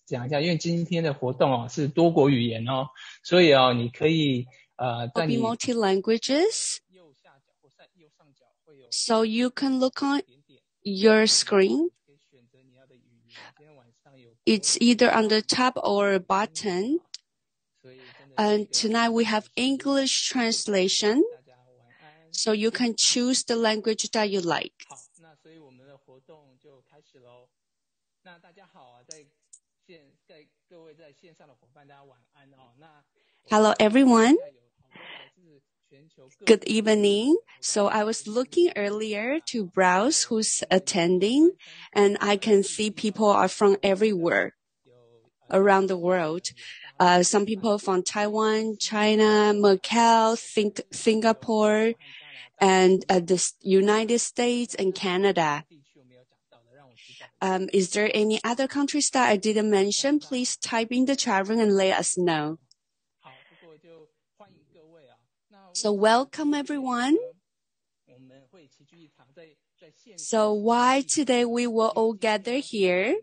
讲一下，因为今天的活动是多国语言所以你可以在你 multi languages. 右下角或右上角会有 So you can look on your screen. 可以选择你要的语言。今天晚上有 It's either on the top or a button. And tonight we have English translation. 大家晚安。 So you can choose the language that you like. 好，那所以我们的活动就开始咯。那大家好在各位在线上的伙伴，大家晚安那 Hello everyone. Good evening. So I was looking earlier to browse who's attending, and I can see people are from everywhere around the world. Some people from Taiwan, China, Macau, Singapore, and the United States and Canada. Is there any other countries that I didn't mention? Please type in the chat room and let us know. So welcome everyone. So why today we will all gather here?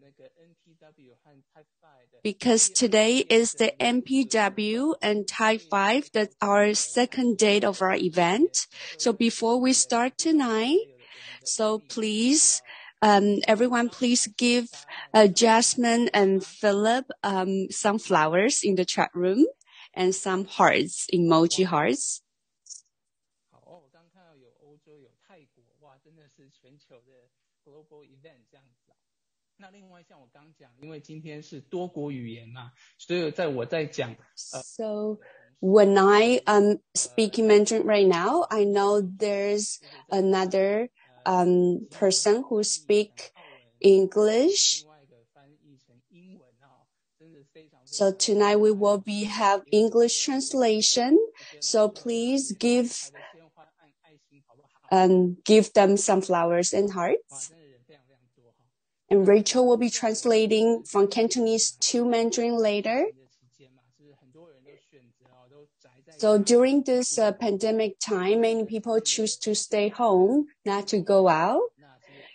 Because today is the MPW and Type 5, that's our second date of our event. So before we start tonight, so please, everyone please give Jasmine and Philip some flowers in the chat room and some hearts, emoji hearts. 好我刚看到有欧洲有泰国，哇真的是全球的 global event 这样子那另外像我刚讲，因为今天是多国语言嘛，所以我在讲So when I am speaking Mandarin right now, I know there's another person who speak English. So tonight we will have English translation. So please give them some flowers and hearts. And Rachel will be translating from Cantonese to Mandarin later. So during this pandemic time, many people choose to stay home, not to go out.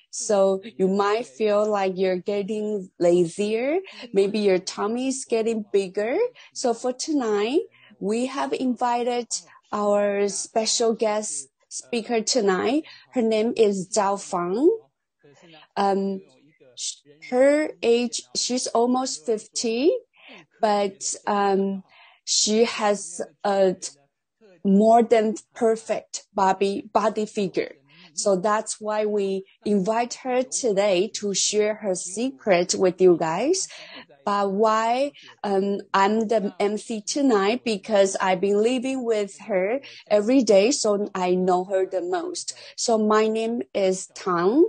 So you might feel like you're getting lazier. Maybe your tummy is getting bigger. So for tonight, we have invited our special guest speaker tonight. Her name is Zhao Fang. Her age, she's almost 50, but she has a more than perfect body figure. So that's why we invite her today to share her secret with you guys. But why I'm the MC tonight? Because I've been living with her every day, so I know her the most. So my name is Tang.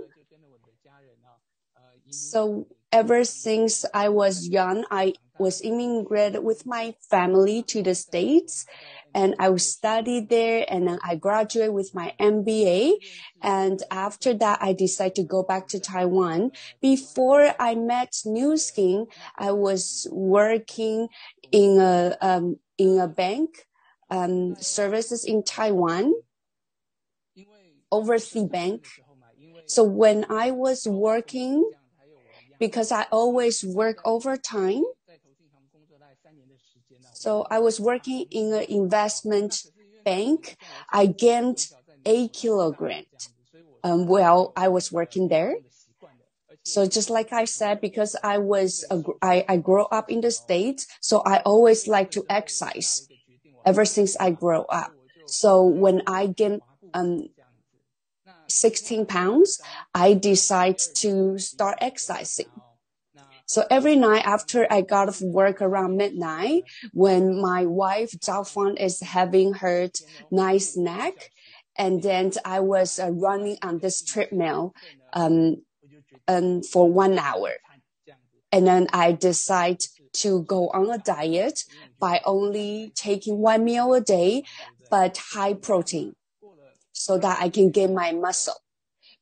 So ever since I was young, I was immigrated with my family to the States. And I studied there, and then I graduated with my MBA. And after that, I decided to go back to Taiwan. Before I met Nu Skin, I was working in a bank, services in Taiwan, overseas bank. So when I was working, because I always work overtime, so I was working in an investment bank. I gained 8 kilograms while I was working there. So just like I said, because I grew up in the States, so I always like to exercise ever since I grew up. So when I gained 16 pounds, I decided to start exercising. So every night after I got off work around midnight, when my wife Zhao Fan is having her nice snack, and then I was running on this treadmill for 1 hour. And then I decide to go on a diet by only taking 1 meal a day, but high protein, so that I can gain my muscle.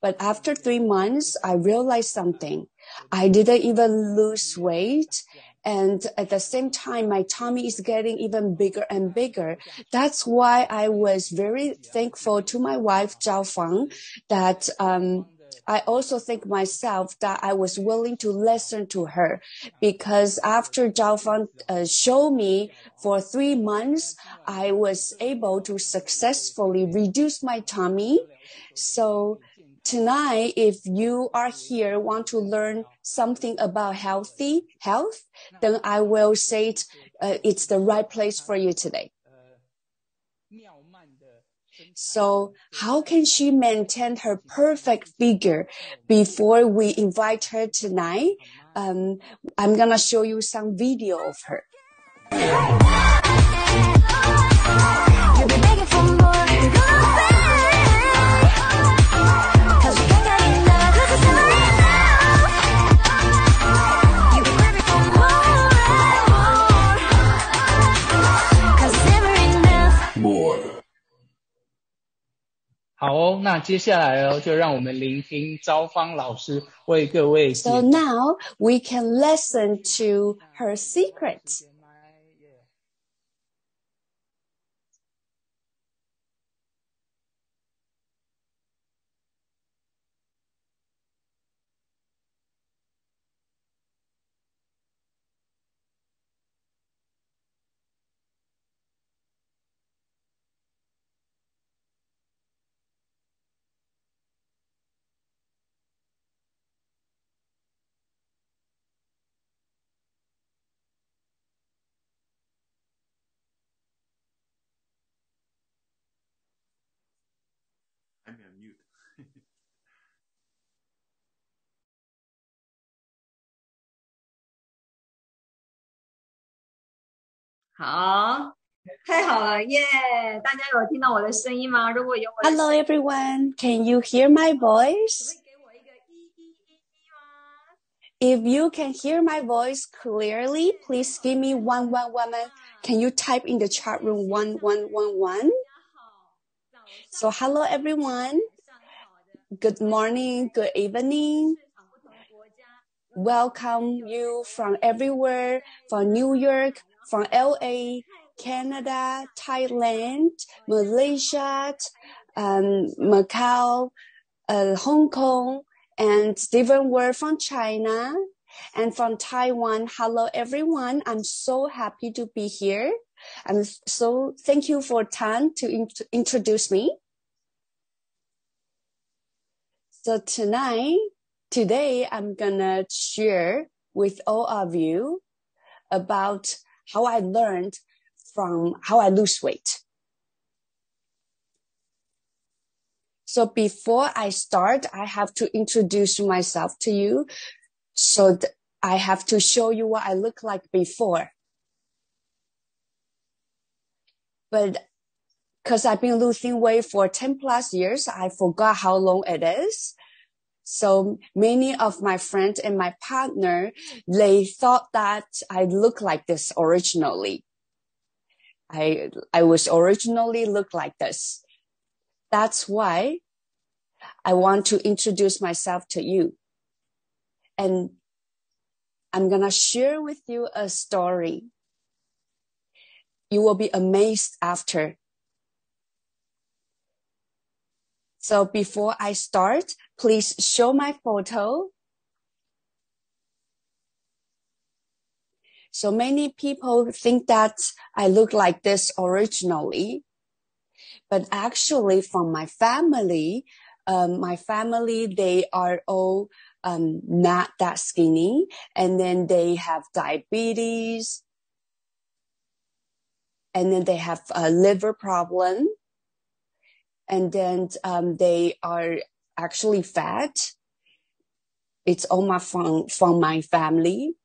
But after 3 months, I realized something. I didn't even lose weight. And at the same time, my tummy is getting even bigger and bigger. That's why I was very thankful to my wife, Zhao Fang, that I also think myself that I was willing to listen to her because after Zhao Fang showed me for 3 months, I was able to successfully reduce my tummy. So tonight, if you are here, want to learn something about health, then I will say it's the right place for you today. So how can she maintain her perfect figure before we invite her tonight? I'm going to show you some video of her.好哦，那接下来就让我们聆听昭芳老师为各位解。 So now we can listen to her secrets. I'm on mute. 好，太好了耶！大家有听到我的声音吗？如果有我的 Hello everyone, can you hear my voice? 给我一个111吗？ If you can hear my voice clearly, please give me 111. Can you type in the chat room 1111? So hello everyone. Good morning, good evening. Welcome you from everywhere, from New York, from LA, Canada, Thailand, Malaysia, Macau, Hong Kong, and different world from China and from Taiwan. Hello everyone. I'm so happy to be here. And so thank you for time to introduce me. So today I'm gonna share with all of you about how I learned from how I lose weight. So before I start, I have to introduce myself to you. So I have to show you what I look like before. But because I've been losing weight for 10 plus years, I forgot how long it is. So many of my friends and my partner, they thought that I look like this originally. I was originally look like this. That's why I want to introduce myself to you. And I'm going to share with you a story. You will be amazed after. So before I start, please show my photo. So many people think that I look like this originally, but actually from my family, they are all not that skinny, and then they have diabetes, and then they have a liver problem, and then they are actually fat. It's all from my family.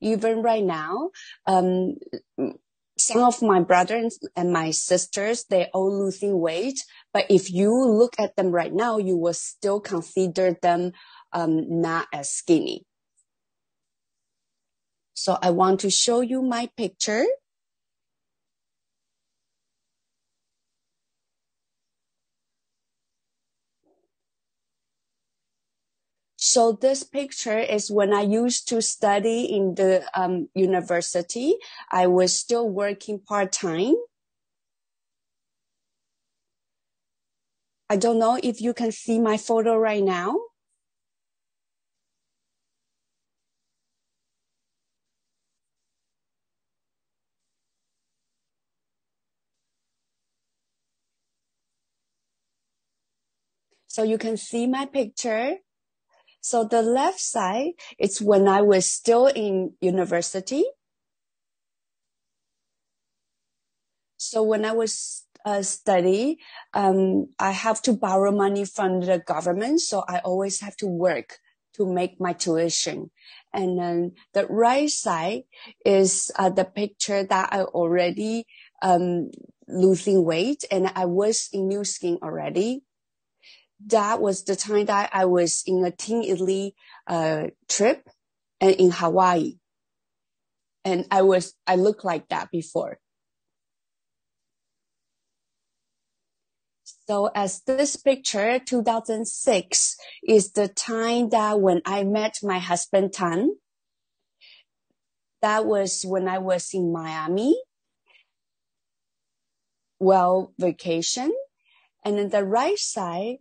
Even right now, some of my brothers and my sisters, they're all losing weight. But if you look at them right now, you will still consider them not as skinny. So I want to show you my picture. So this picture is when I used to study in the university. I was still working part-time. I don't know if you can see my photo right now. So you can see my picture. So the left side, it's when I was still in university. So when I was study, I have to borrow money from the government. So I always have to work to make my tuition. And then the right side is the picture that I already losing weight, and I was in Nu Skin already. That was the time that I was in a Teen Italy trip and in Hawaii. And I looked like that before. So as this picture, 2006, is the time that when I met my husband, Tan. That was when I was in Miami. Well, vacation. And then the right side,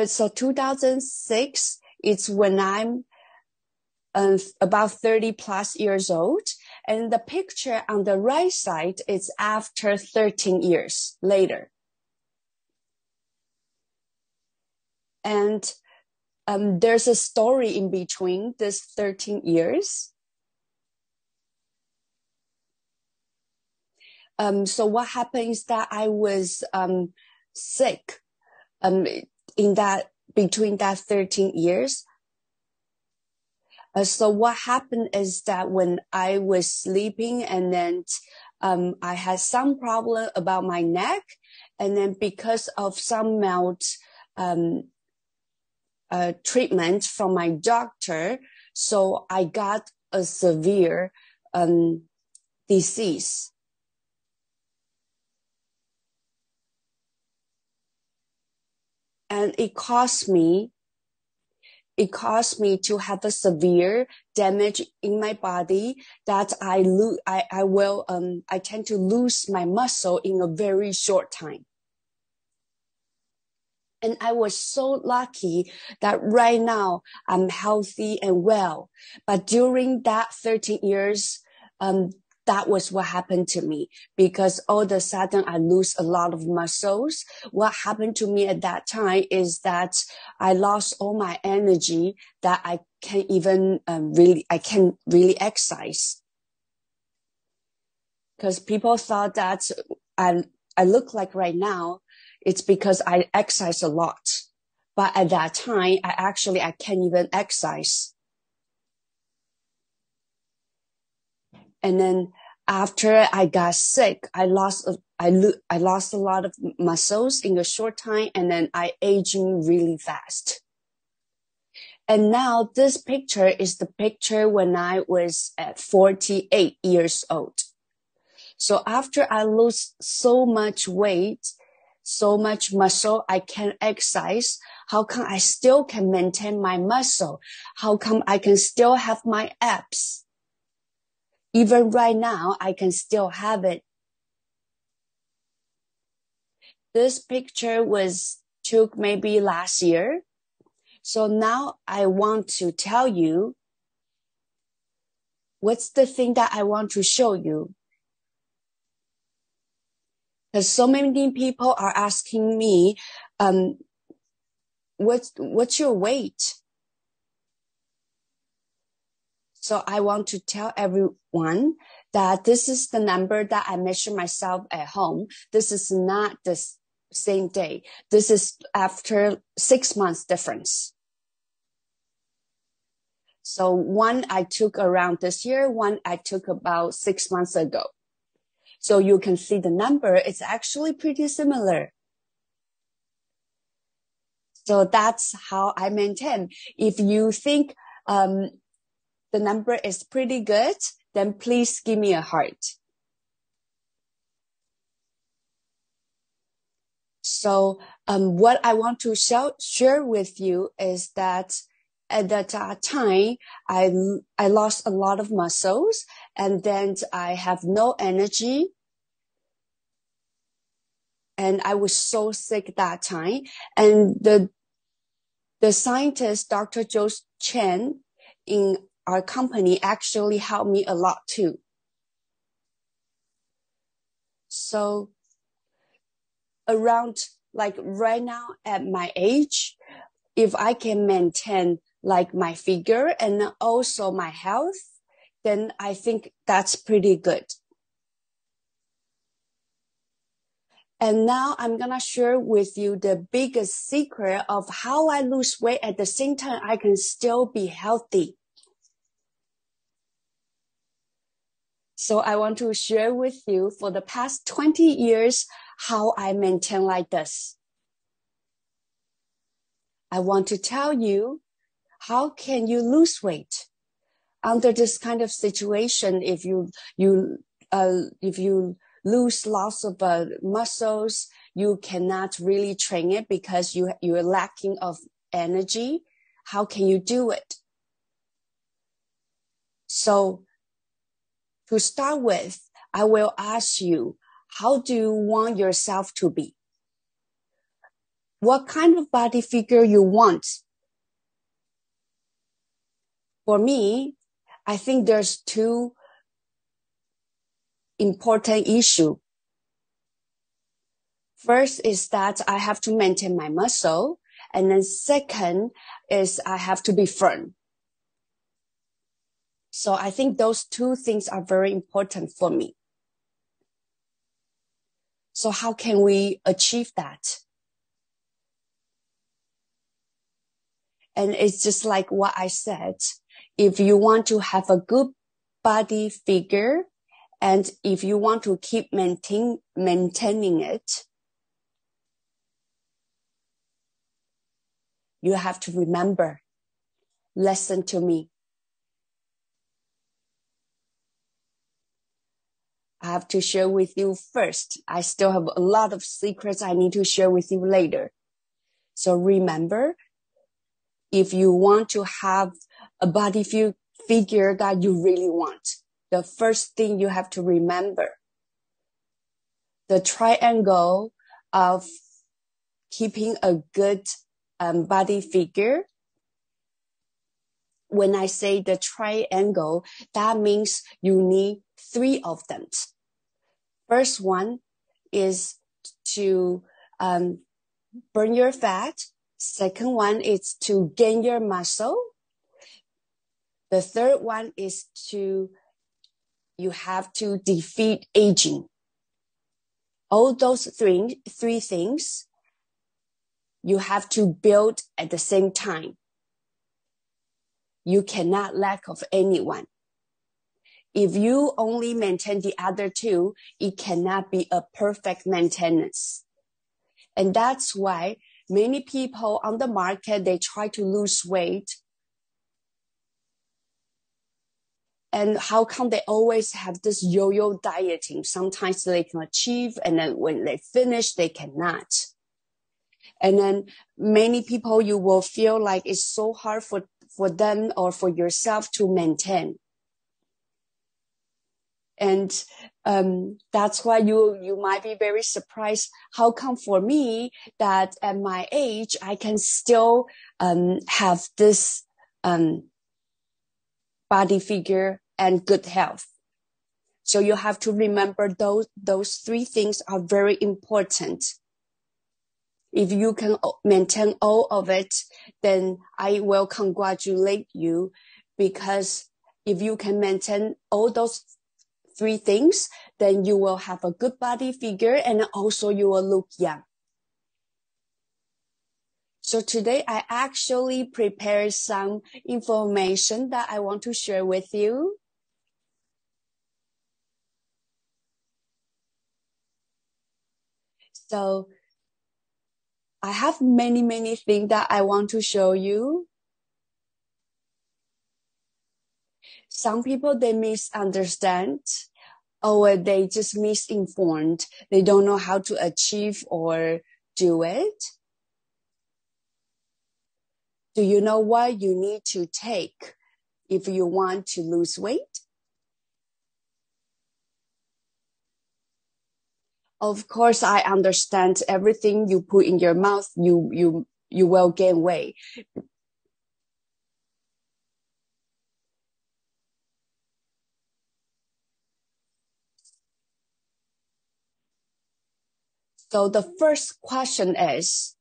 so 2006, it's when I'm about 30 plus years old. And the picture on the right side is after 13 years later. And there's a story in between this 13 years. So what happened is that I was sick between that 13 years. So what happened is that when I was sleeping, and then I had some problem about my neck, and then because of some mild treatment from my doctor, so I got a severe disease. And it caused me to have a severe damage in my body that I tend to lose my muscle in a very short time. And I was so lucky that right now I'm healthy and well. But during that 13 years, that was what happened to me, because all of a sudden I lose a lot of muscles. What happened to me at that time is that I lost all my energy, that I can't even I can't really exercise. Because people thought that I look like right now, it's because I exercise a lot. But at that time, I can't even exercise. And then after I got sick, I lost a lot of muscles in a short time, and then I aging really fast. And now this picture is the picture when I was at 48 years old. So after I lose so much weight, so much muscle, I can't exercise. How come I still can maintain my muscle? How come I can still have my abs? Even right now, I can still have it. This picture was took maybe last year. So now I want to tell you what's the thing that I want to show you. Because so many people are asking me, what's your weight? So I want to tell everyone that this is the number that I measure myself at home. This is not the same day. This is after 6 months difference. So one I took around this year, one I took about 6 months ago. So you can see the number, it's actually pretty similar. So that's how I maintain. If you think the number is pretty good, then please give me a heart. So what I want to share with you is that at that time, I lost a lot of muscles, and then I have no energy. And I was so sick that time. And the scientist, Dr. Joe Chen, in our company actually helped me a lot too. So around like right now at my age, if I can maintain like my figure and also my health, then I think that's pretty good. And now I'm going to share with you the biggest secret of how I lose weight at the same time I can still be healthy. So I want to share with you for the past 20 years how I maintain like this. I want to tell you, how can you lose weight under this kind of situation? If you lose lots of muscles, you cannot really train it because you're lacking of energy. How can you do it? So to start with, I will ask you, how do you want yourself to be? What kind of body figure you want? For me, I think there's two important issues. First is that I have to maintain my muscle. And then second is I have to be firm. So I think those two things are very important for me. So how can we achieve that? And it's just like what I said. If you want to have a good body figure, and if you want to keep maintaining it, you have to remember, listen to me. I have to share with you first. I still have a lot of secrets I need to share with you later. So remember, if you want to have a body figure that you really want, the first thing you have to remember, the triangle of keeping a good body figure. When I say the triangle, that means you need 3 of them. First one is to burn your fat. Second one is to gain your muscle. The third one is you have to defeat aging. All those three things you have to build at the same time. You cannot lack of anyone. If you only maintain the other 2, it cannot be a perfect maintenance. And that's why many people on the market, they try to lose weight. And how come they always have this yo-yo dieting? Sometimes they can achieve, and then when they finish, they cannot. And then many people, you will feel like it's so hard for them or for yourself to maintain. And that's why you might be very surprised. How come for me that at my age, I can still have this body figure and good health? So you have to remember those 3 things are very important. If you can maintain all of it, then I will congratulate you, because if you can maintain all those 3 things, then you will have a good body figure and also you will look young. So today I actually prepared some information that I want to share with you. So I have many things that I want to show you. Some people, they misunderstand, or they just misinformed. They don't know how to achieve or do it. Do you know what you need to take if you want to lose weight? Of course, I understand everything you put in your mouth, you will gain weight. So the first question is,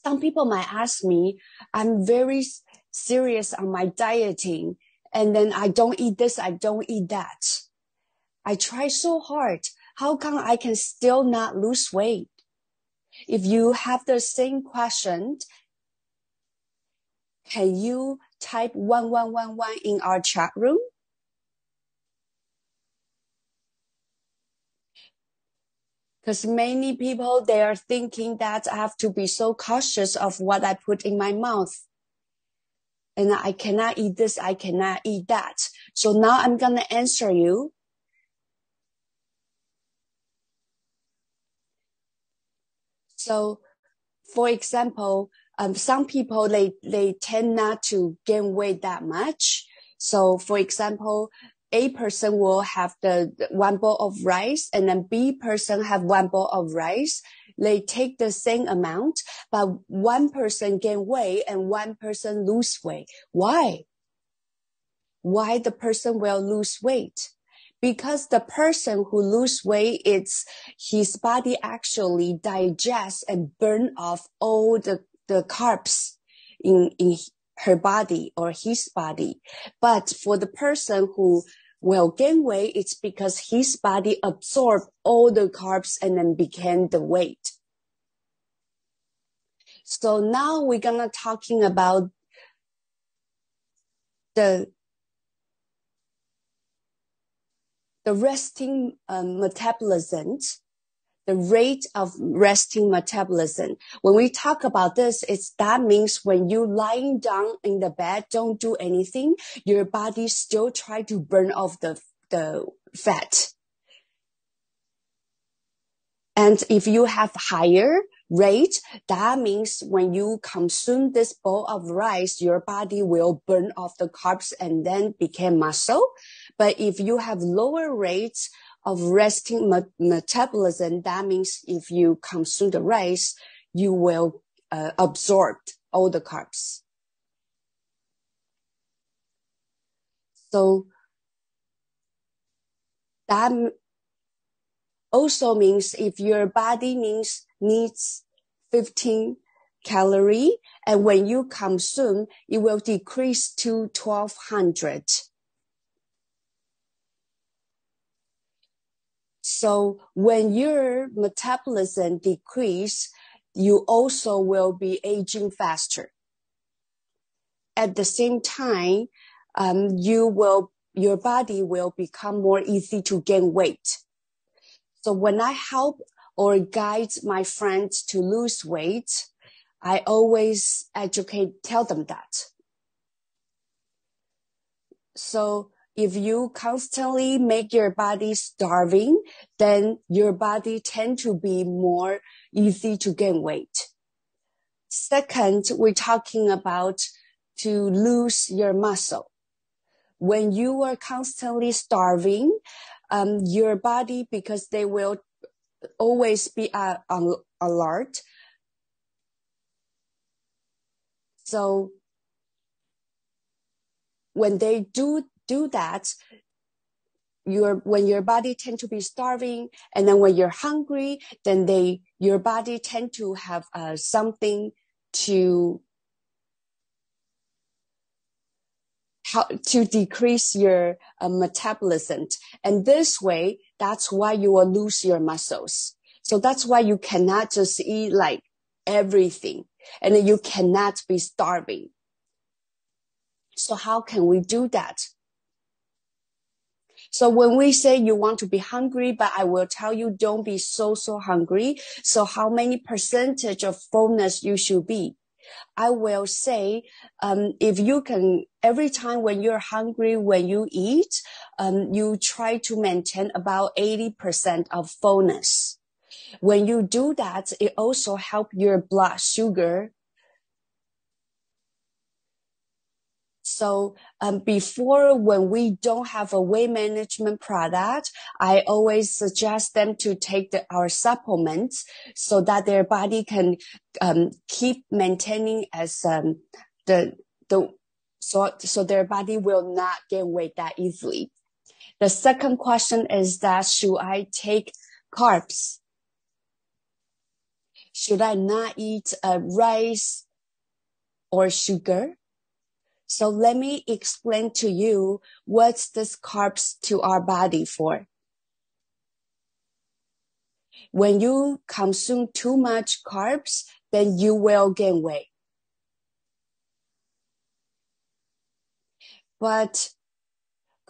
some people might ask me, I'm very serious on my dieting, and then I don't eat this, I don't eat that. I try so hard. How come I can still not lose weight? If you have the same question, can you type 1111 in our chat room? Because many people, they are thinking that I have to be so cautious of what I put in my mouth. And I cannot eat this, I cannot eat that. So now I'm going to answer you. So, for example, some people, they tend not to gain weight that much. So, for example, A person will have the 1 bowl of rice, and then B person have 1 bowl of rice. They take the same amount, but one person gain weight and one person lose weight. Why? Why the person will lose weight? Because the person who lose weight, his body actually digests and burn off all the carbs in her body or his body. But for the person who will gain weight, it's because his body absorbed all the carbs and then became the weight. So now we're gonna talking about the resting metabolism, the rate of resting metabolism. When we talk about this, that means when you lying down in the bed, don't do anything, your body still try to burn off the fat. And if you have higher rate, that means when you consume this bowl of rice, your body will burn off the carbs and then become muscle. But if you have lower rates of resting metabolism, that means if you consume the rice, you will absorb all the carbs. So that also means if your body needs 15 calories, and when you consume, it will decrease to 1200. So when your metabolism decrease, you also will be aging faster. At the same time, your body will become more easy to gain weight. So when I help or guide my friends to lose weight, I always tell them that. So if you constantly make your body starving, then your body tend to be more easy to gain weight. Second, we're talking about to lose your muscle. When you are constantly starving, your body, because they will always be on alert. So when they do that, when your body tend to be starving, and then when you're hungry, then your body tend to have something to decrease your metabolism. And this way, that's why you will lose your muscles. So that's why you cannot just eat like everything, and then you cannot be starving. So how can we do that? So when we say you want to be hungry, but I will tell you don't be so hungry. So how many percentage of fullness you should be? I will say, if you can, every time when you're hungry, when you eat, you try to maintain about 80% of fullness. When you do that, it also helps your blood sugar. So, before, when we don't have a weight management product, I always suggest them to take our supplements so that their body can, keep maintaining as, so their body will not gain weight that easily. The second question is that, should I take carbs? Should I not eat rice or sugar? So let me explain to you what's this carbs to our body for. When you consume too much carbs, then you will gain weight. But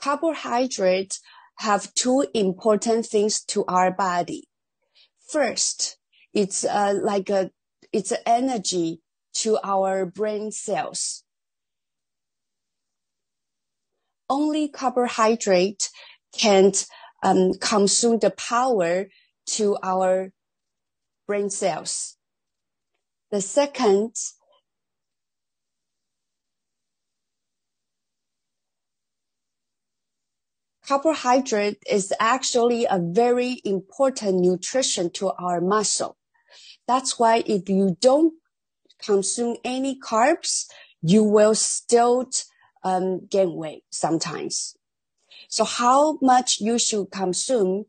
carbohydrates have two important things to our body. First, it's energy to our brain cells. Only carbohydrate can consume the power to our brain cells. The second, carbohydrate is actually a very important nutrition to our muscle. That's why if you don't consume any carbs, you will still gain weight sometimes. So how much you should consume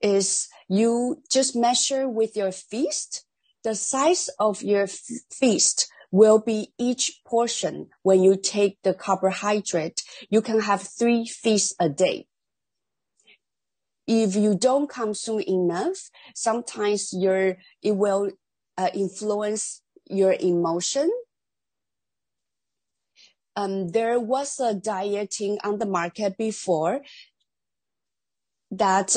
is you just measure with your fist. The size of your fist will be each portion. When you take the carbohydrate, you can have 3 fists a day. If you don't consume enough, sometimes it will influence your emotion. There was a dieting on the market before that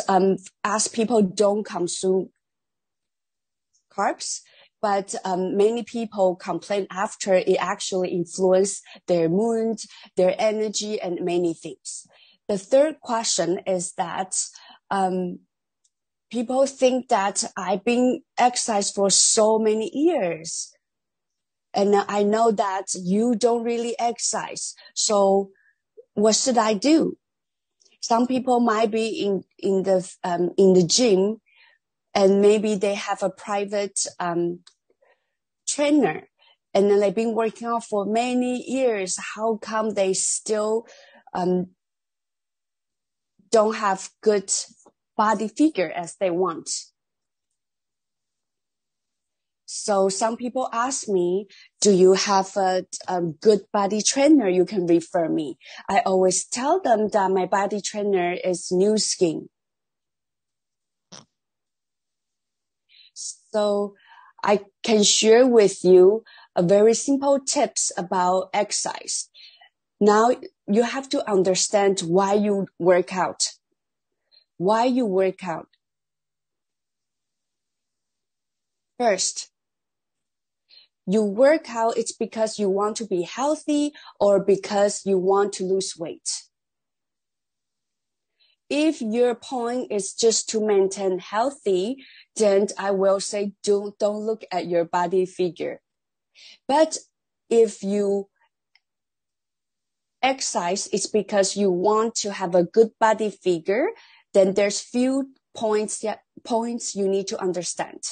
asked people don't consume carbs, but many people complain after it actually influenced their mood, their energy, and many things. The third question is that people think that I've been exercising for so many years. And I know that you don't really exercise. So what should I do? Some people might be in the gym, and maybe they have a private trainer, and then they've been working out for many years. How come they still don't have good body figure as they want? So some people ask me, do you have a good body trainer you can refer me? I always tell them that my body trainer is New Skin. So I can share with you a very simple tips about exercise. Now you have to understand why you work out. Why you work out. First, you work out, it's because you want to be healthy or because you want to lose weight. If your point is just to maintain healthy, then I will say don't look at your body figure. But if you exercise, it's because you want to have a good body figure, then there's few points you need to understand.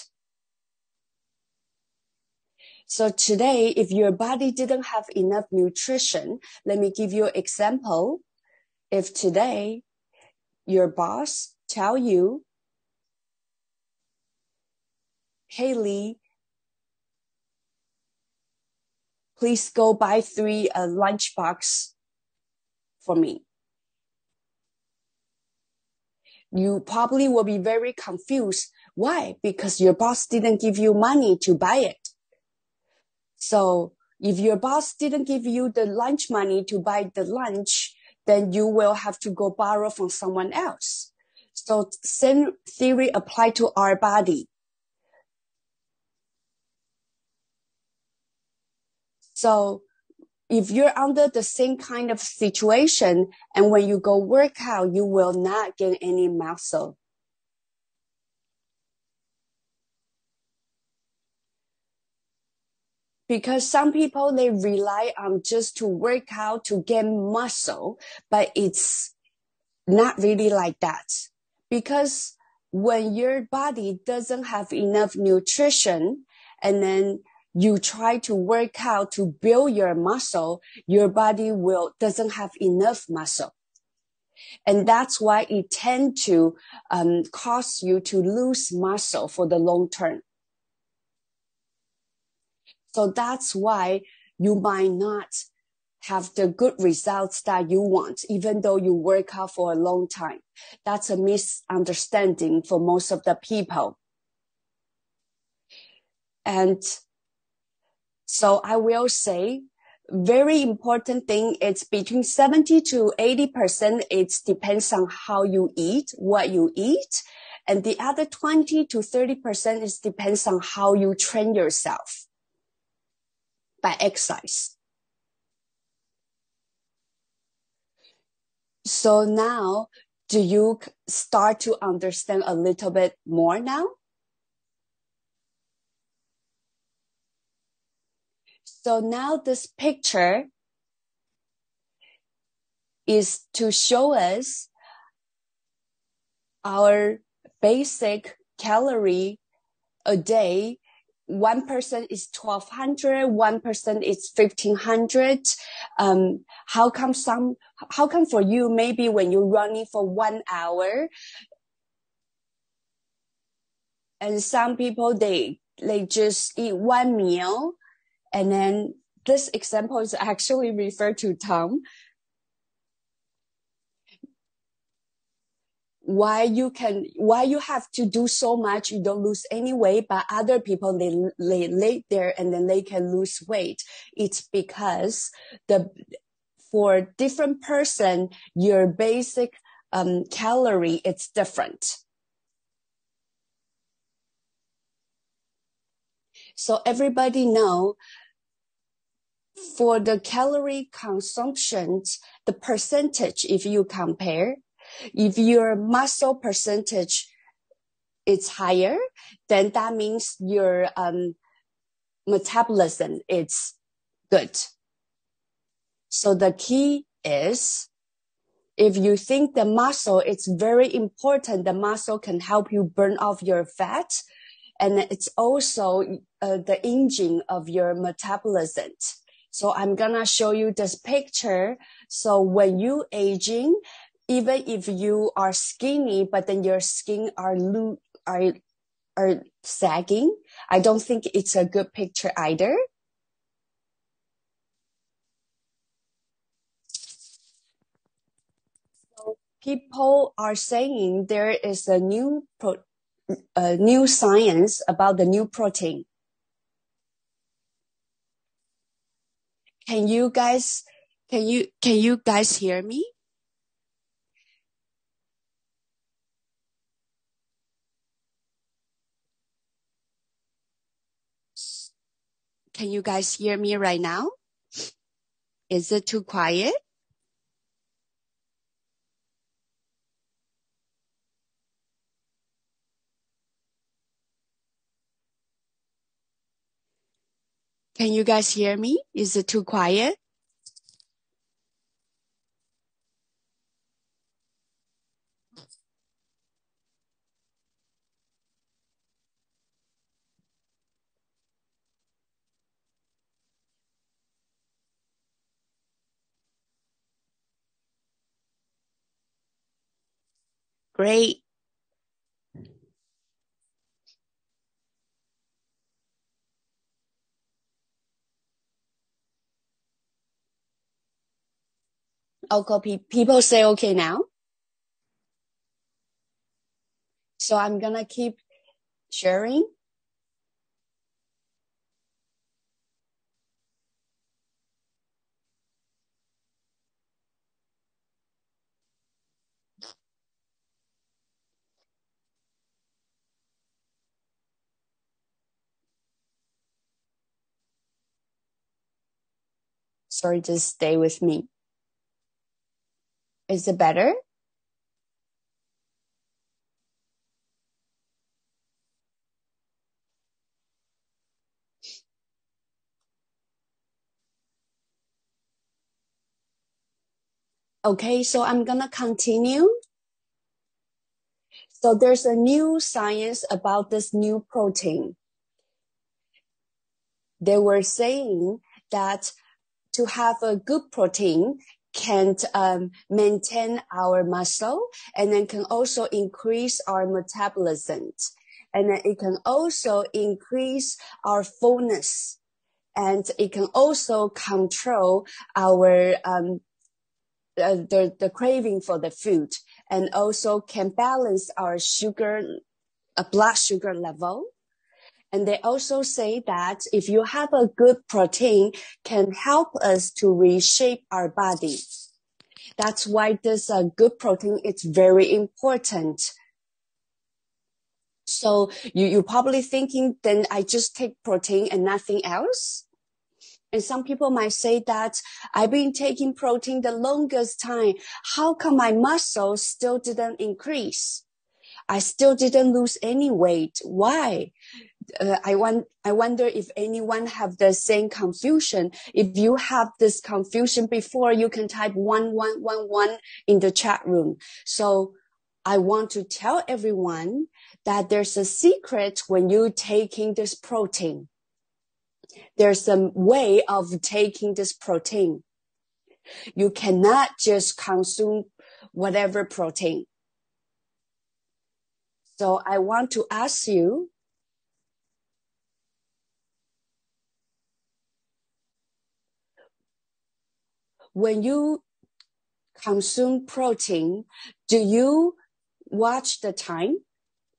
So today, if your body didn't have enough nutrition, let me give you an example. If today your boss tell you, hey Lee, please go buy 3 lunchbox for me. You probably will be very confused. Why? Because your boss didn't give you money to buy it. So if your boss didn't give you the lunch money to buy the lunch, then you will have to go borrow from someone else. So same theory apply to our body. So if you're under the same kind of situation and when you go work out, you will not gain any muscle. Because some people, they rely on just to work out to gain muscle, but it's not really like that. Because when your body doesn't have enough nutrition and then you try to work out to build your muscle, your body doesn't have enough muscle. And that's why it tends to cause you to lose muscle for the long term. So that's why you might not have the good results that you want, even though you work out for a long time. That's a misunderstanding for most of the people. And so I will say, very important thing, it's between 70 to 80%. It depends on how you eat, what you eat. And the other 20 to 30% is depends on how you train yourself by exercise. So now, do you start to understand a little bit more now? So now this picture is to show us our basic calorie a day. One person is 1,200, one person is 1,500. How come for you, maybe when you're running for 1 hour, and some people, they just eat one meal, and then this example is actually referred to Tom. Why you have to do so much, you don't lose any weight, but other people, they lay there and then they can lose weight. It's because for different person, your basic calorie, it's different. So everybody know, for the calorie consumption, the percentage, if you compare, if your muscle percentage is higher, then that means your metabolism is good. So the key is, if you think the muscle, it's very important, the muscle can help you burn off your fat, and it's also the engine of your metabolism. So I'm gonna show you this picture. So when you aging, even if you are skinny, but then your skin are sagging, I don't think it's a good picture either. So people are saying there is a new science about the new protein. Can you guys hear me? Can you guys hear me right now? Is it too quiet? Can you guys hear me? Is it too quiet? Great. Okay, people say okay now. So I'm gonna keep sharing. Sorry, just stay with me. Is it better? Okay, so I'm gonna continue. So there's a new science about this new protein. They were saying that to have a good protein can maintain our muscle, and then can also increase our metabolism. And then it can also increase our fullness. and it can also control our the craving for the food, and also can balance our blood sugar level. And they also say that if you have a good protein, can help us to reshape our body. That's why this good protein is very important. So you're probably thinking, then I just take protein and nothing else? And some people might say that I've been taking protein the longest time. How come my muscles still didn't increase? I still didn't lose any weight. Why? I wonder if anyone have the same confusion. If you have this confusion before, you can type 1111 in the chat room. So I want to tell everyone that there's a secret when you're taking this protein. There's a way of taking this protein. You cannot just consume whatever protein. So I want to ask you, when you consume protein, do you watch the time?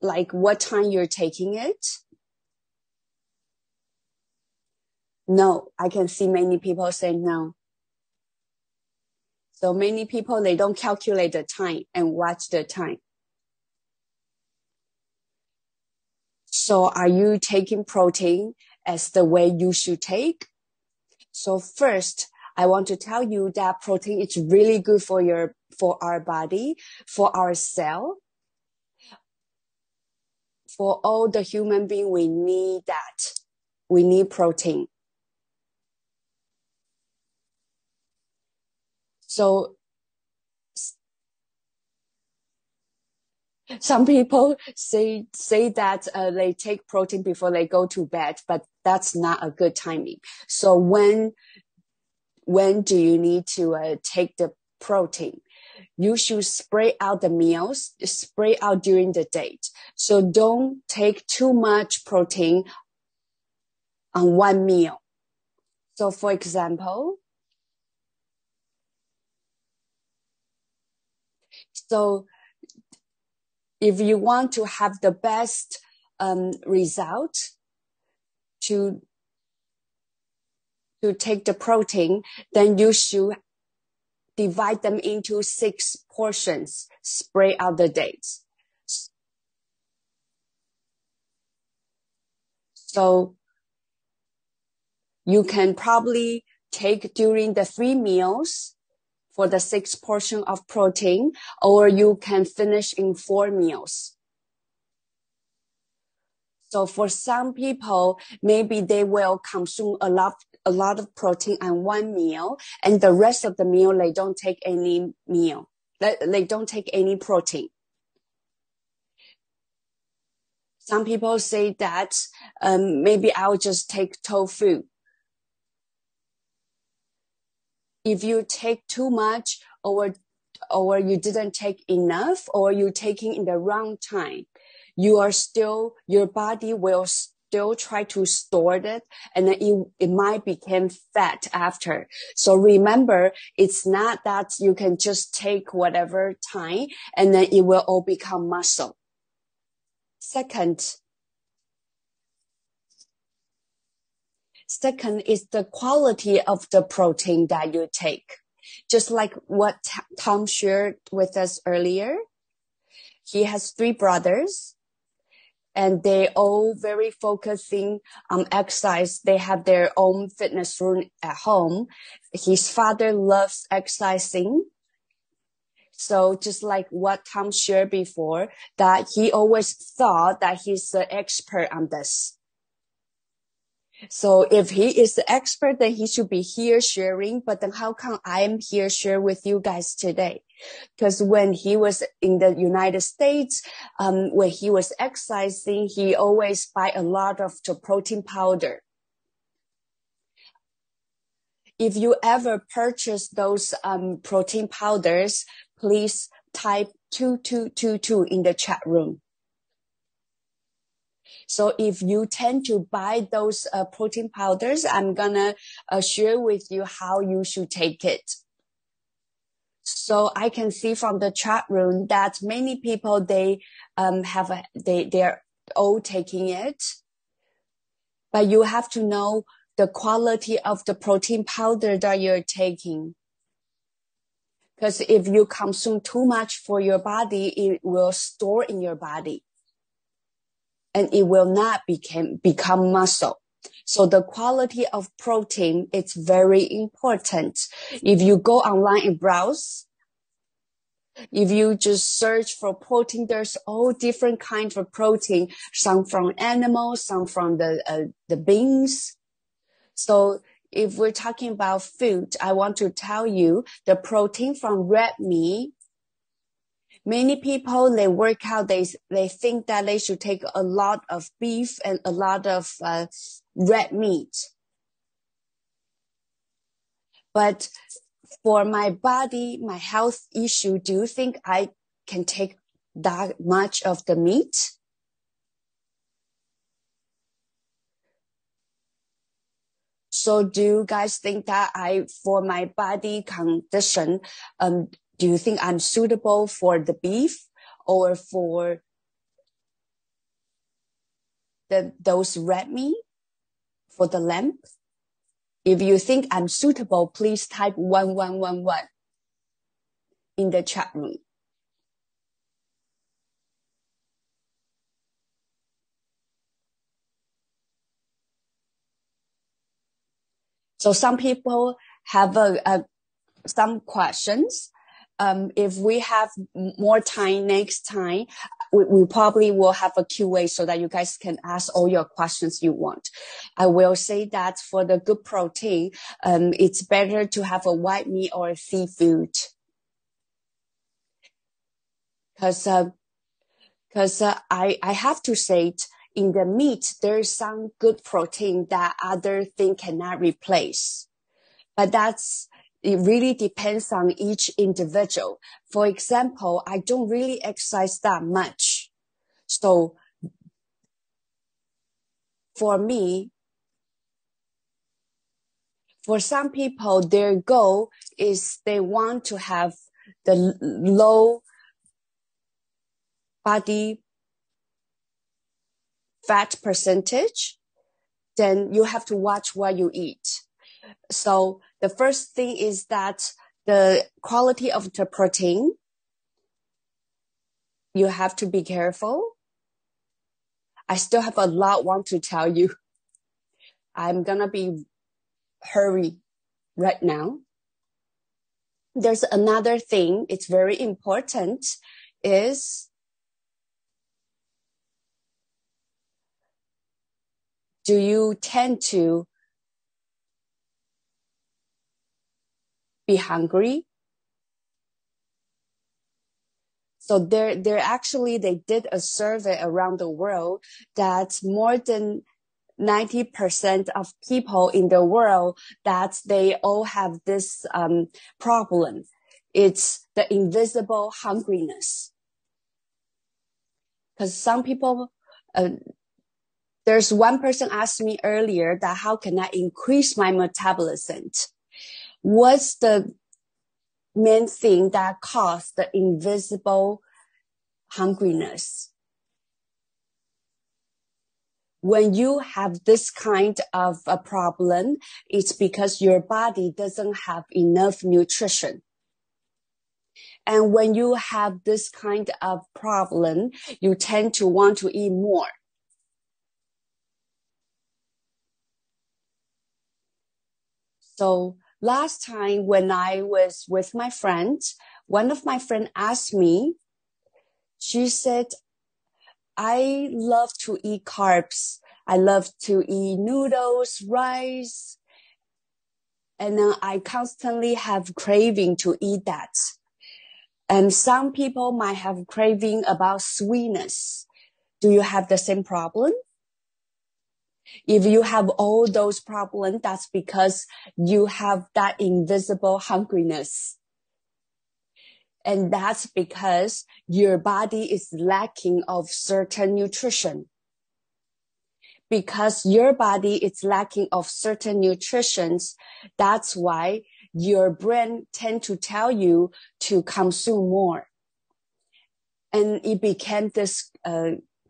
Like what time you're taking it? No, I can see many people say no. So many people, they don't calculate the time and watch the time. So are you taking protein as the way you should take? So first, I want to tell you that protein is really good for our body, for our cell. For all the human being, we need that. We need protein. So some people say that they take protein before they go to bed, but that's not a good timing. So when do you need to take the protein? You should spread out the meals, spread out during the day. So don't take too much protein on one meal. So for example, if you want to have the best result to take the protein, then you should divide them into 6 portions, spread out the days. So you can probably take during the 3 meals for the 6 portion of protein, or you can finish in 4 meals. So for some people, maybe they will consume a lot of protein on one meal, and the rest of the meal, they don't take any meal. They don't take any protein. Some people say that maybe I'll just take tofu. If you take too much, or you didn't take enough, or you're taking in the wrong time, your body will still try to store it, and then it might become fat after. So remember, it's not that you can just take whatever time and then it will all become muscle. Second is the quality of the protein that you take. Just like what Tom shared with us earlier. He has 3 brothers, and they all very focusing on exercise. They have their own fitness room at home. His father loves exercising. So just like what Tom shared before, that he always thought that he's the expert on this. So if he is the expert, then he should be here sharing. But then how come I am here share with you guys today? Because when he was in the United States, when he was exercising, he always buy a lot of the protein powder. If you ever purchase those protein powders, please type 2222 in the chat room. So if you tend to buy those protein powders, I'm gonna share with you how you should take it. So I can see from the chat room that many people, they're all taking it. But you have to know the quality of the protein powder that you're taking. Because if you consume too much for your body, it will store in your body. And it will not become muscle. So the quality of protein, it's very important. If you go online and browse, if you just search for protein, there's all different kinds of protein, some from animals, some from the beans. So if we're talking about food, I want to tell you the protein from red meat. Many people, they work out, they think that they should take a lot of beef and a lot of red meat. But for my body, my health issue, do you think I can take that much of the meat? So do you guys think that for my body condition, do you think I'm suitable for the beef or for those red meat, for the lamb? If you think I'm suitable, please type 1111 in the chat room. So some people have some questions. If we have more time next time, we probably will have a QA so that you guys can ask all your questions you want. I will say that for the good protein, it's better to have a white meat or a seafood. Cause I have to say it, in the meat, there's some good protein that other thing cannot replace. But it really depends on each individual. For example, I don't really exercise that much. So for me, for some people, their goal is they want to have the low body fat percentage. Then you have to watch what you eat. So the first thing is that the quality of the protein, you have to be careful. I still have a lot want to tell you. I'm gonna be hurry right now. There's another thing, it's very important, is do you tend to be hungry? So they did a survey around the world that more than 90% of people in the world, that they all have this problem. It's the invisible hungriness. Because some people, there's one person asked me earlier that how can I increase my metabolism? What's the main thing that caused the invisible hungriness? When you have this kind of a problem, it's because your body doesn't have enough nutrition. And when you have this kind of problem, you tend to want to eat more. So last time when I was with my friend, one of my friends asked me, she said, I love to eat carbs. I love to eat noodles, rice, and I constantly have craving to eat that. And some people might have craving about sweetness. Do you have the same problem? If you have all those problems, that's because you have that invisible hungriness. And that's because your body is lacking of certain nutrition. because your body is lacking of certain nutrients. That's why your brain tend to tell you to consume more. And it became this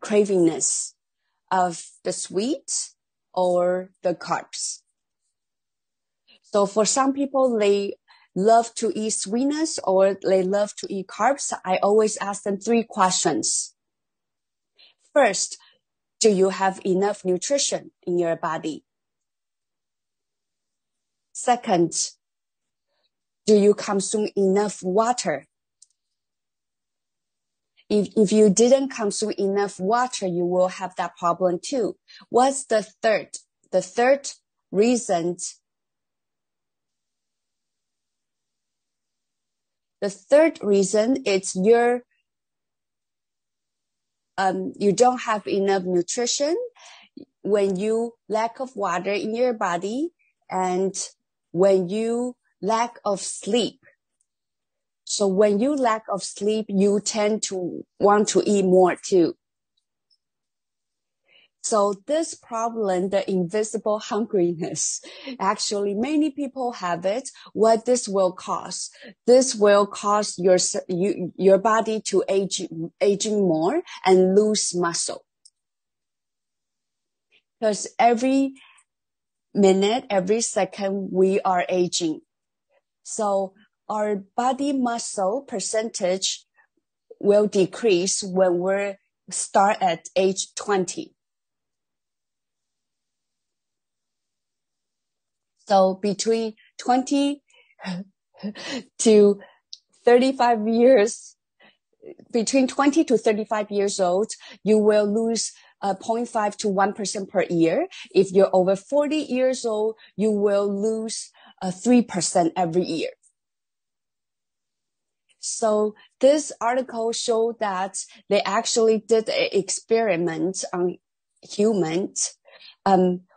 cravingness of the sweet or the carbs. So for some people, they love to eat sweetness or they love to eat carbs. I always ask them 3 questions. First, do you have enough nutrition in your body? Second, do you consume enough water? If you didn't consume enough water, you will have that problem too. What's the third? The third reason, it's you don't have enough nutrition when you lack of water in your body and when you lack of sleep. So when you lack of sleep, you tend to want to eat more too. So this problem, the invisible hungriness, actually many people have it. What this will cause? This will cause your body to aging more and lose muscle. Because every minute, every second, we are aging. So our body muscle percentage will decrease when we start at age 20. So between 20 to 35 years, between 20 to 35 years old, you will lose 0.5 to 1% per year. If you're over 40 years old, you will lose 3% every year. So this article showed that they actually did an experiment on humans.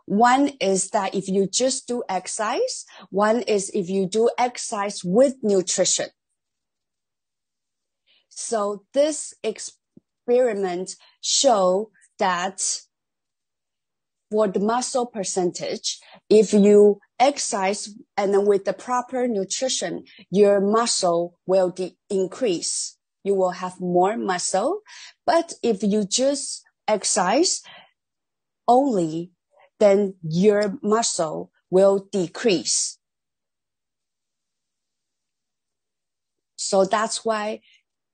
One is that if you just do exercise, one is if you do exercise with nutrition. So this experiment show that for the muscle percentage, if you exercise and then with the proper nutrition, your muscle will increase. You will have more muscle. But if you just exercise only, then your muscle will decrease. So that's why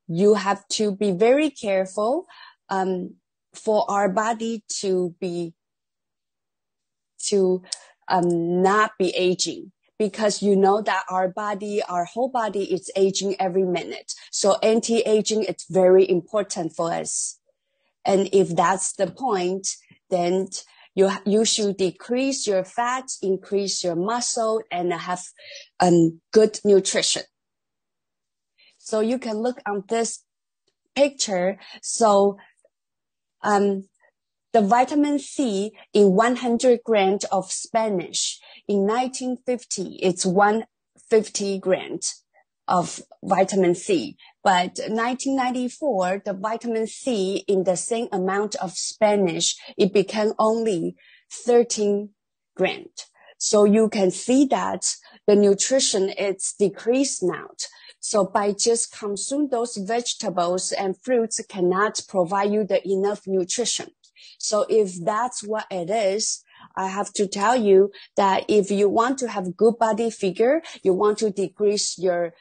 you have to be very careful for our body to not be aging, because you know that our whole body is aging every minute. So anti-aging is very important for us. And if that's the point, then you should decrease your fat, increase your muscle, and have good nutrition. So you can look on this picture. So the vitamin C in 100 grams of Spanish. In 1950, it's 150 grams of vitamin C. But 1994, the vitamin C in the same amount of Spanish, it became only 13 grams. So you can see that the nutrition is decreased now. So by just consume those vegetables and fruits cannot provide you the enough nutrition. So if that's what it is, I have to tell you that if you want to have good body figure, you want to decrease your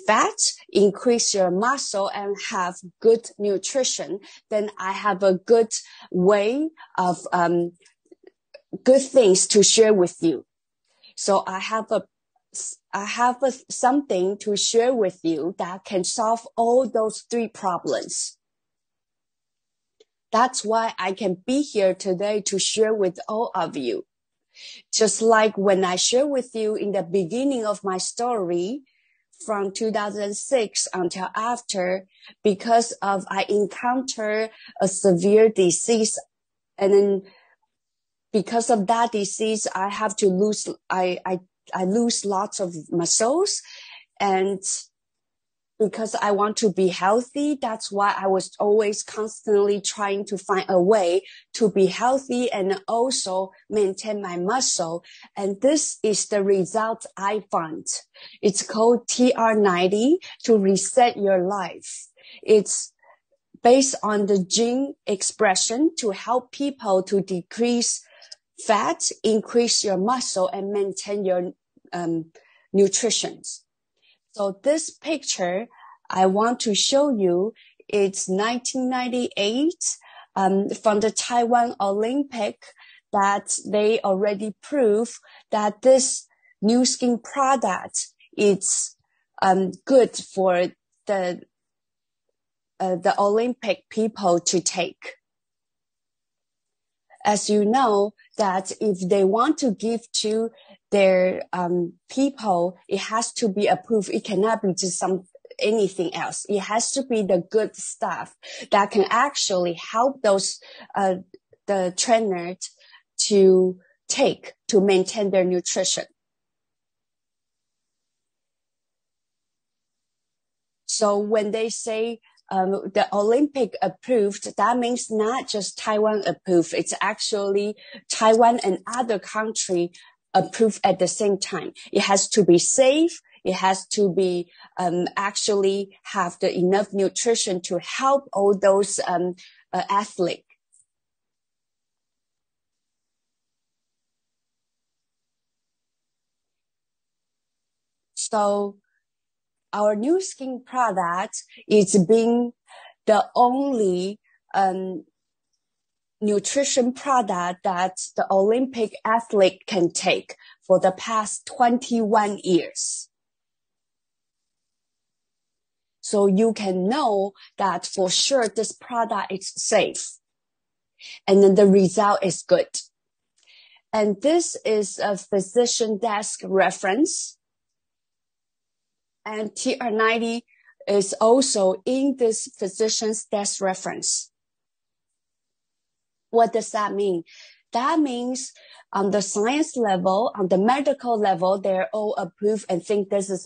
fat, increase your muscle, and have good nutrition, then I have a good way of good things to share with you. So I have something to share with you that can solve all those 3 problems. That's why I can be here today to share with all of you. Just like when I share with you in the beginning of my story from 2006 until after, because of I encounter a severe disease, and then because of that disease, I have to lose, I lose lots of muscles, and because I want to be healthy. That's why I was always constantly trying to find a way to be healthy and also maintain my muscle. And this is the result I found. It's called TR90 to reset your life. It's based on the gene expression to help people to decrease fat, increase your muscle, and maintain your nutrition. So this picture I want to show you, it's 1998 from the Taiwan Olympic, that they already prove that this new skin product is good for the Olympic people to take. As you know, that if they want to give to their people, it has to be approved. It cannot be just anything else. It has to be the good stuff that can actually help those the trainers to take to maintain their nutrition. So when they say the Olympic approved, that means not just Taiwan approved. It's actually Taiwan and other country approved at the same time. It has to be safe. It has to be actually have the enough nutrition to help all those athletes. So our new skin product is being the only nutrition product that the Olympic athlete can take for the past 21 years. So you can know that for sure this product is safe. And then the result is good. And this is a physician desk reference. And TR90 is also in this physician's desk reference. What does that mean? That means on the science level, on the medical level, they're all approved and think this is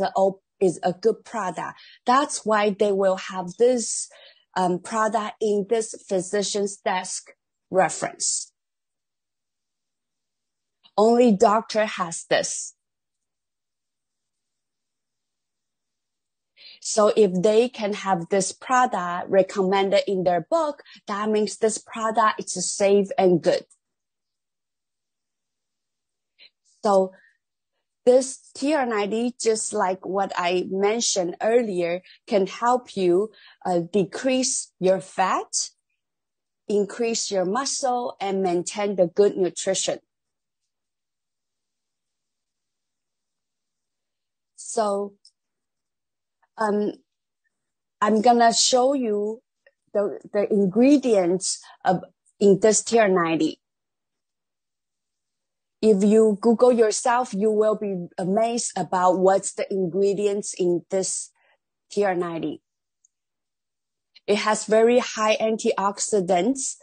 a good product. That's why they will have this product in this physician's desk reference. Only doctor has this. So if they can have this product recommended in their book, that means this product is safe and good. So this TR90, just like what I mentioned earlier, can help you decrease your fat, increase your muscle, and maintain the good nutrition. So I'm gonna show you the ingredients in this TR90. If you Google yourself, you will be amazed about what's the ingredients in this TR90. It has very high antioxidants.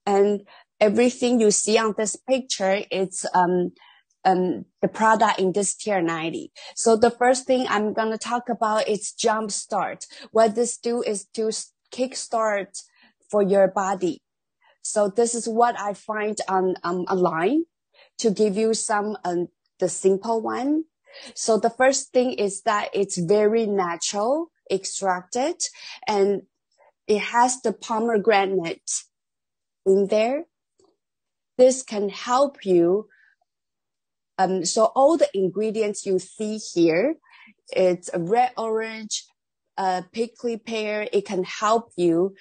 And everything you see on this picture, it's the product in this TR90. So the first thing I'm going to talk about is jump start. What this do is to kickstart for your body. So this is what I find on online to give you some the simple one. So the first thing is that it's very natural, extracted, and it has the pomegranate in there. This can help you. So all the ingredients you see here, it's a red orange, prickly pear. It can help you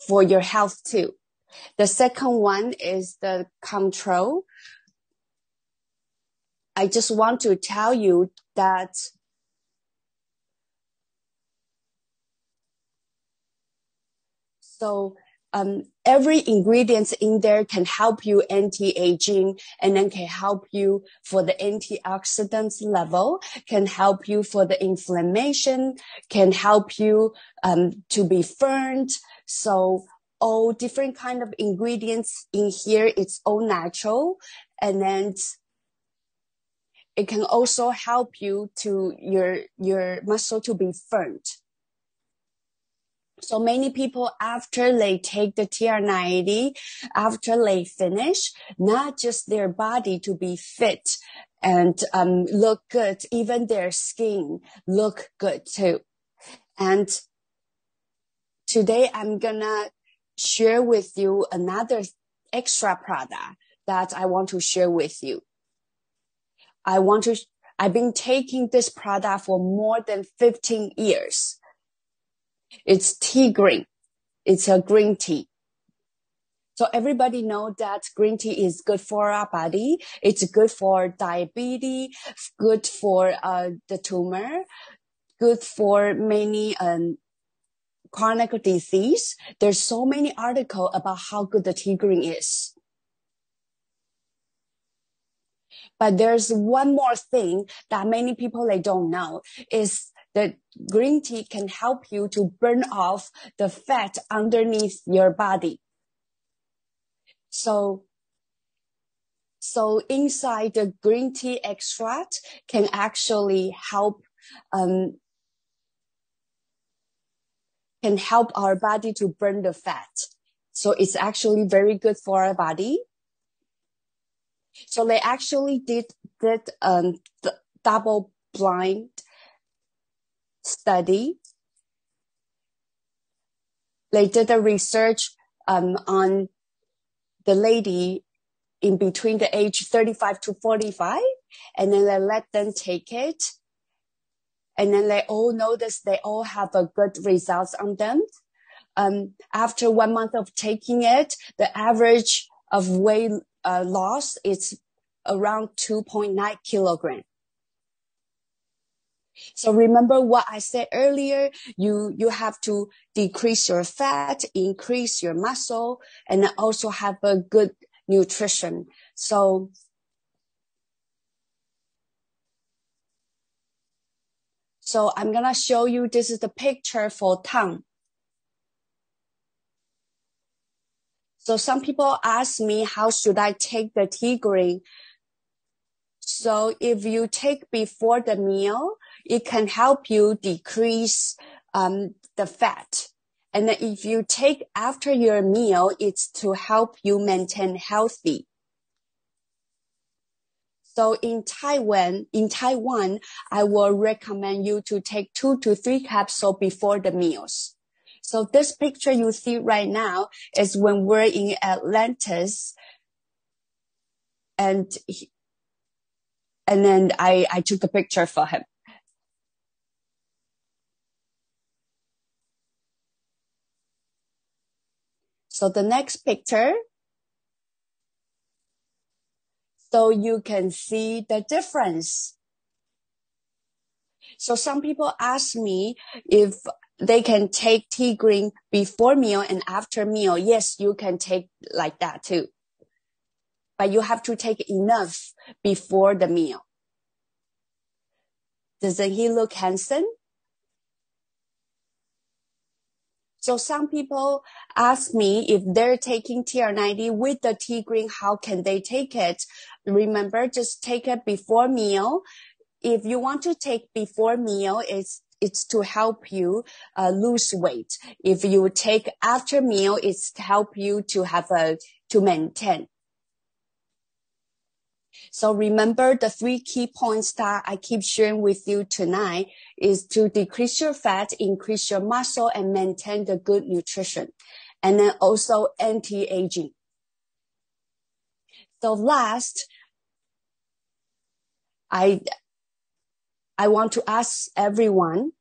for your health too. The second one is the control. I just want to tell you that every ingredient in there can help you anti-aging, and then can help you for the antioxidants level, can help you for the inflammation, can help you to be firm. So all different kind of ingredients in here, it's all natural. And then it can also help you to your muscle to be firm. So many people, after they take the TR90, after they finish, not just their body to be fit and look good, even their skin look good too. And today I'm gonna share with you another extra product that I want to share with you. I've been taking this product for more than 15 years. It's tea green. It's a green tea. So everybody know that green tea is good for our body. It's good for diabetes, good for the tumor, good for many chronic disease. There's so many articles about how good the tea green is. But there's one more thing that many people, they don't know, is that green tea can help you to burn off the fat underneath your body. So inside the green tea extract can actually help our body to burn the fat. So it's actually very good for our body. So they actually did the double blind study. They did a research on the lady in between the age 35 to 45, and then they let them take it. And then they all noticed they all have a good results on them. After 1 month of taking it, the average of weight loss is around 2.9 kilograms. So remember what I said earlier, you have to decrease your fat, increase your muscle, and also have a good nutrition. So I'm going to show you, this is the picture for tongue. So some people ask me, how should I take the tea green? So if you take before the meal, it can help you decrease the fat. And if you take after your meal, it's to help you maintain healthy. So in Taiwan, I will recommend you to take 2 to 3 capsules before the meals. So this picture you see right now is when we're in Atlantis, and then I took a picture for him. So the next picture, so you can see the difference. So some people ask me if they can take tea green before meal and after meal. Yes, you can take like that too. But you have to take enough before the meal. Doesn't he look handsome? So some people ask me if they're taking TR90 with the tea green, how can they take it? Remember, just take it before meal. If you want to take before meal, it's to help you lose weight. If you take after meal, it's to help you to maintain. So remember, the 3 key points that I keep sharing with you tonight is to decrease your fat, increase your muscle, and maintain the good nutrition. And then also anti-aging. So last, I want to ask everyone,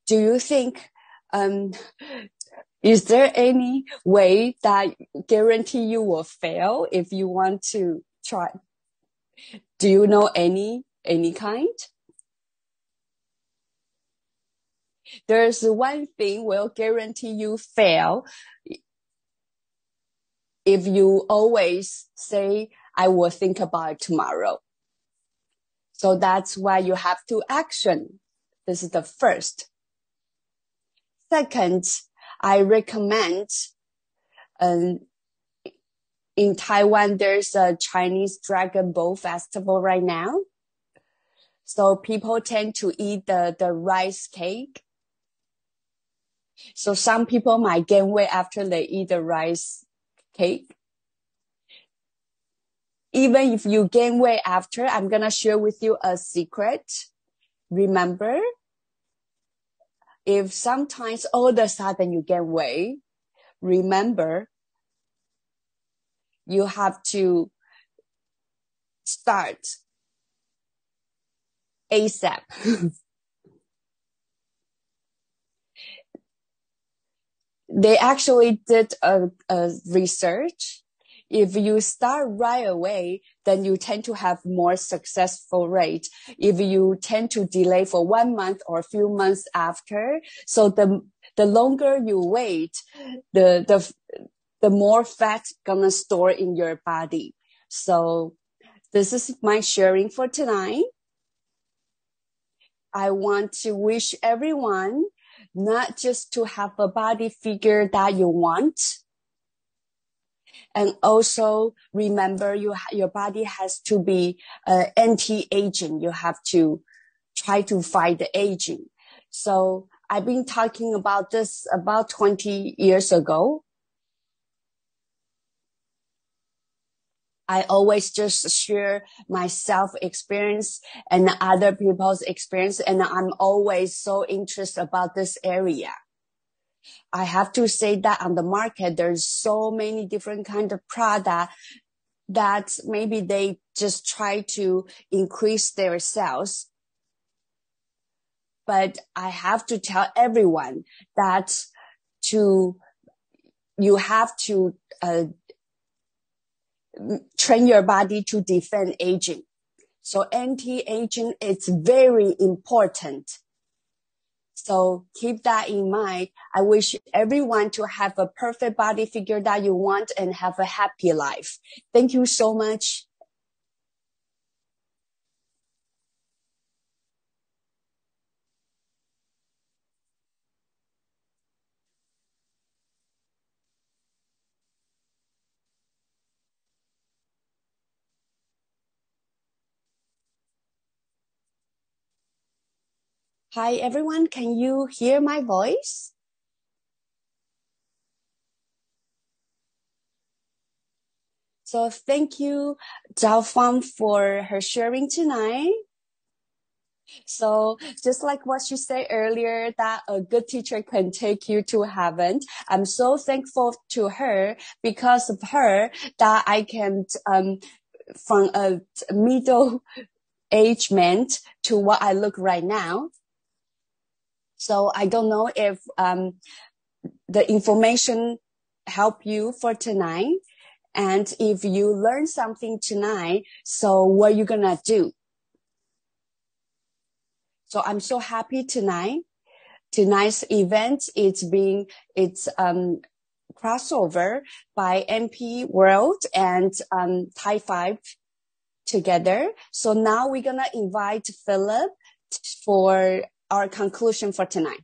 do you think, is there any way that guarantee you will fail if you want to try? Do you know any kind? There's one thing will guarantee you fail. If you always say, I will think about it tomorrow. So that's why you have to action. This is the first. Second, I recommend in Taiwan, there's a Chinese Dragon Boat festival right now. So people tend to eat the rice cake. So some people might gain weight after they eat the rice cake. Even if you gain weight after, I'm going to share with you a secret. Remember, if sometimes all of a sudden you gain weight, remember, you have to start ASAP. They actually did a research. If you start right away, then you tend to have more successful rate. If you tend to delay for 1 month or a few months after, so the longer you wait, the more fat gonna store in your body. So this is my sharing for tonight. I want to wish everyone not just to have a body figure that you want, and also remember your body has to be anti-aging. You have to try to fight the aging. So I've been talking about this about 20 years ago. I always just share my self experience and other people's experience, and I'm always so interested about this area. I have to say that on the market, there's so many different kind of product that maybe they just try to increase their sales. But I have to tell everyone that you have to train your body to defend aging. So anti-aging is very important. So keep that in mind. I wish everyone to have a perfect body figure that you want and have a happy life. Thank you so much. Hi, everyone. Can you hear my voice? So thank you, Zhao Fang, for her sharing tonight. So just like what she said earlier, that a good teacher can take you to heaven. I'm so thankful to her. Because of her, that I can, from a middle age man to what I look right now. So I don't know if the information help you for tonight. And if you learn something tonight, so what are you gonna do? So I'm so happy tonight. Tonight's event, it's crossover by MP World and Thai 5 together. So now we're gonna invite Philip for our conclusion for tonight.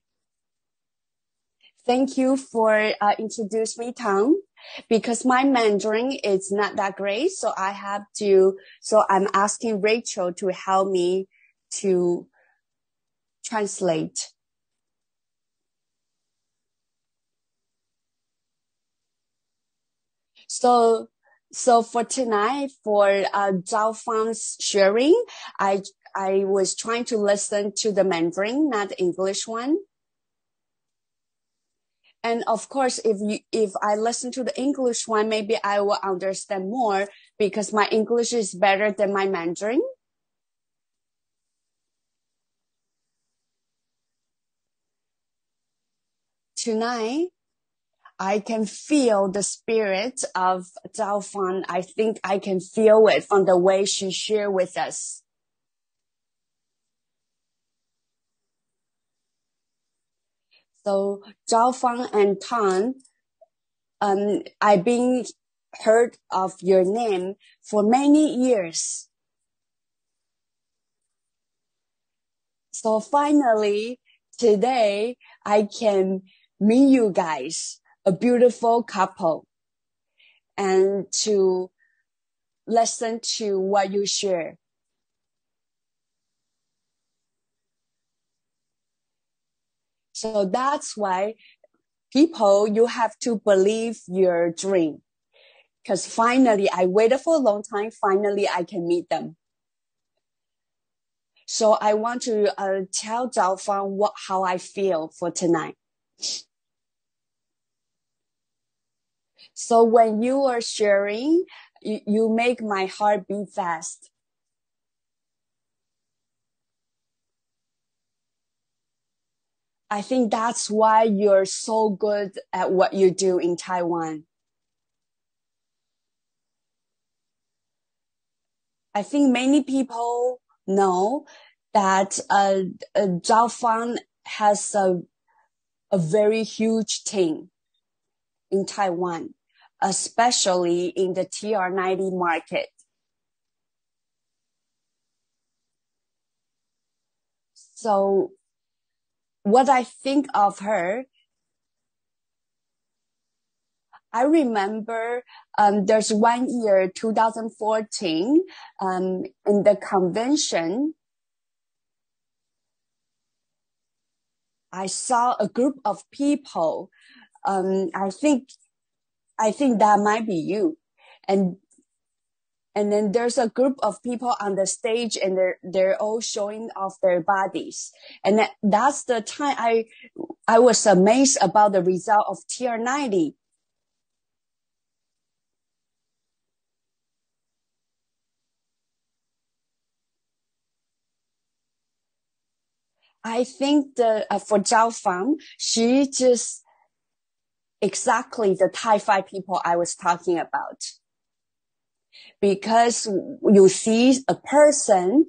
Thank you for introducing me, Tom, because my Mandarin is not that great. So I'm asking Rachel to help me to translate. So for tonight, for Zhao Fang's sharing, I was trying to listen to the Mandarin, not the English one. And of course, if I listen to the English one, maybe I will understand more because my English is better than my Mandarin. Tonight, I can feel the spirit of Zhao Fan. I think I can feel it from the way she shared with us. So Zhao Fan and Tan, I've been heard of your name for many years. So finally, today, I can meet you guys, a beautiful couple. and to listen to what you share. So that's why people, you have to believe your dream. Because finally, I waited for a long time. Finally, I can meet them. So I want to tell Zhao Fan how I feel for tonight. So when you are sharing, you make my heart beat fast. I think that's why you're so good at what you do in Taiwan. I think many people know that Zhao Fan has a very huge team in Taiwan, especially in the TR90 market. So what I think of her, I remember there's one year, 2014, in the convention, I saw a group of people. I think that might be you. And then there's a group of people on the stage and they're all showing off their bodies. And that's the time I was amazed about the result of TR90. I think for Zhao Fan, she just exactly the type 5 people I was talking about. Because you see a person,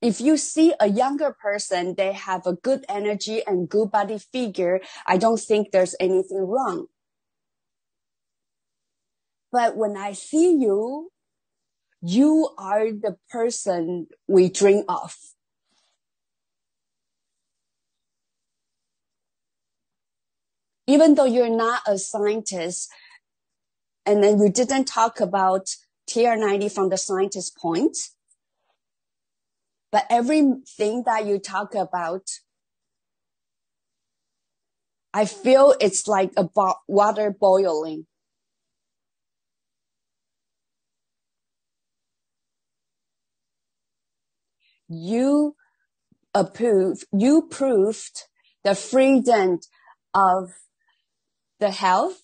if you see a younger person, they have a good energy and good body figure, I don't think there's anything wrong. But when I see you, you are the person we dream of. Even though you're not a scientist, and then you didn't talk about TR90 from the scientist point, but everything that you talk about, I feel it's like about water boiling. You proved the freedom of the health,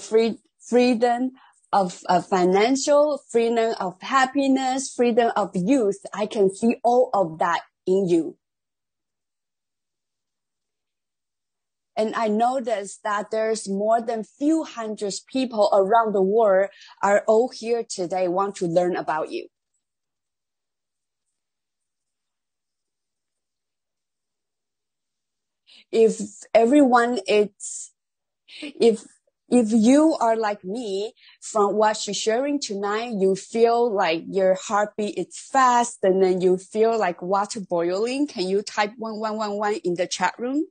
freedom of financial, freedom of happiness, freedom of youth. I can see all of that in you. And I noticed that there's more than few hundreds people around the world are all here today, want to learn about you. If everyone if you are like me, from what she's sharing tonight, you feel like your heartbeat is fast and then you feel like water boiling. Can you type 1111 in the chat room?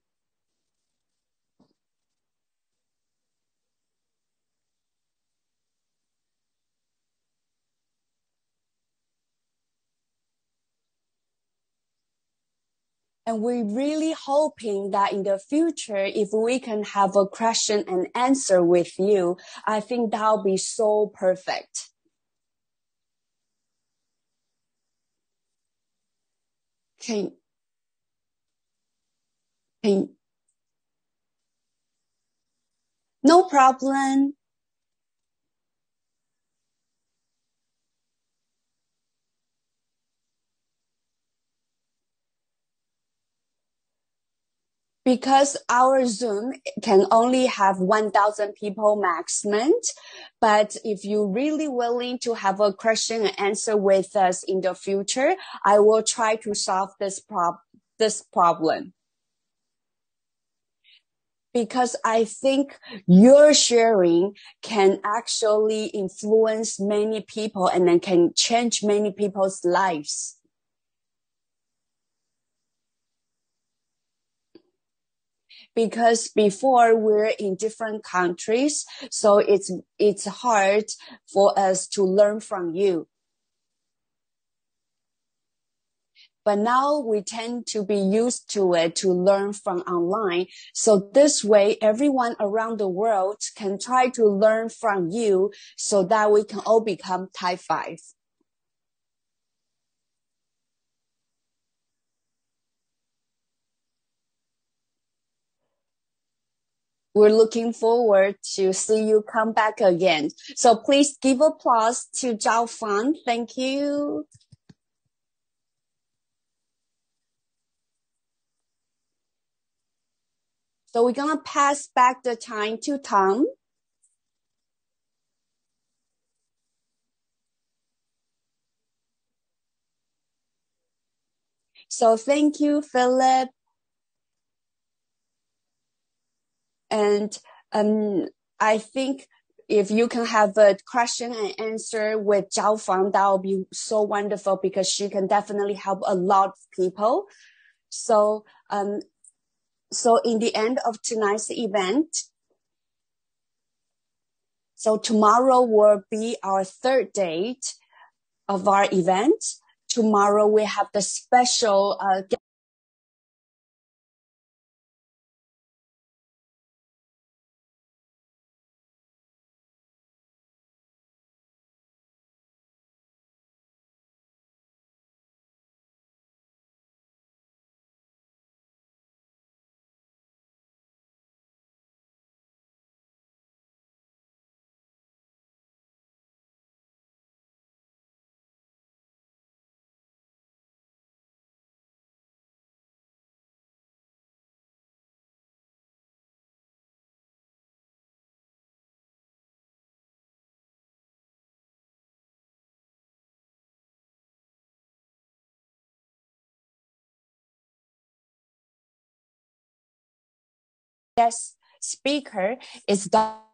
And we're really hoping that in the future, if we can have a question and answer with you, I think that'll be so perfect. No problem. Because our Zoom can only have 1,000 people maximum. But if you're really willing to have a question and answer with us in the future, I will try to solve this problem. Because I think your sharing can actually influence many people and then can change many people's lives. because before we're in different countries, so it's hard for us to learn from you. But now we tend to be used to it to learn from online. So this way, everyone around the world can try to learn from you so that we can all become type 5. We're looking forward to see you come back again. So please give applause to Zhao Fan. Thank you. So we're going to pass back the time to Tom. So thank you, Philip. And I think if you can have a question and answer with Zhao Fan, that will be so wonderful because she can definitely help a lot of people. So in the end of tonight's event, so tomorrow will be our third date of our event. Tomorrow we have the special guest speaker is Dr.